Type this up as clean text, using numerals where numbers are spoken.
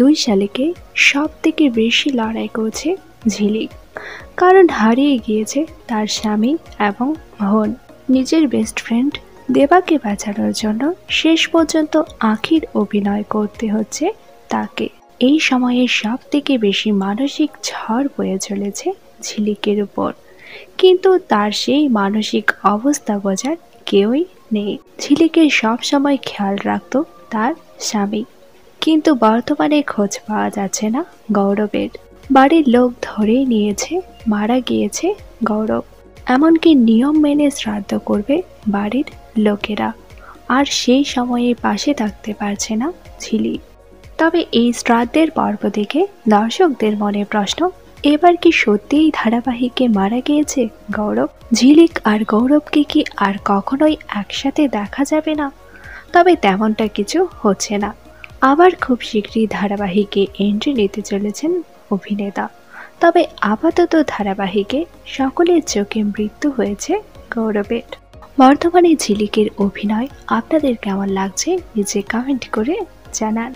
দুই শালিকে সব থেকে বেশি লড়াই করছে ঝিলিক, কারণ হারিয়ে গিয়েছে তার স্বামী এবং বোন। নিজের বেস্ট ফ্রেন্ড দেবাকে বাঁচানোর জন্য শেষ পর্যন্ত আখির অভিনয় করতে হচ্ছে তাকে। এই সময়ে সব থেকে বেশি মানসিক ঝড় বয়ে চলেছে ঝিলিকের উপর, কিন্তু তার সেই মানসিক অবস্থা বোঝার কেউই নেই। ঝিলিকের সব সময় খেয়াল রাখত তার স্বামী, কিন্তু বর্তমানে খোঁজ পাওয়া যাচ্ছে না গৌরবের। বাড়ির লোক ধরেই নিয়েছে মারা গিয়েছে গৌরব, এমনকি নিয়ম মেনে শ্রাদ্ধ করবে বাড়ির লোকেরা, আর সেই সময়ে পাশে থাকতে পারছে না ঝিলিক। তবে এই শ্রাদ্ধের পর্ব দেখে দর্শকদের মনে প্রশ্ন, এবার কি সত্যিই ধারাবাহিকে মারা গিয়েছে গৌরব? ঝিলিক আর গৌরবকে কি আর কখনোই একসাথে দেখা যাবে না? তবে তেমনটা কিছু হচ্ছে না। আবার খুব শীঘ্রই ধারাবাহিকে এন্ট্রি নিতে চলেছেন অভিনেতা। তবে আপাতত ধারাবাহিকে সকলের চোখে মৃত্যু হয়েছে গৌরবের। বর্তমানে ঝিলিকের অভিনয় আপনাদের কেমন লাগছে নিচে কমেন্ট করে জানান।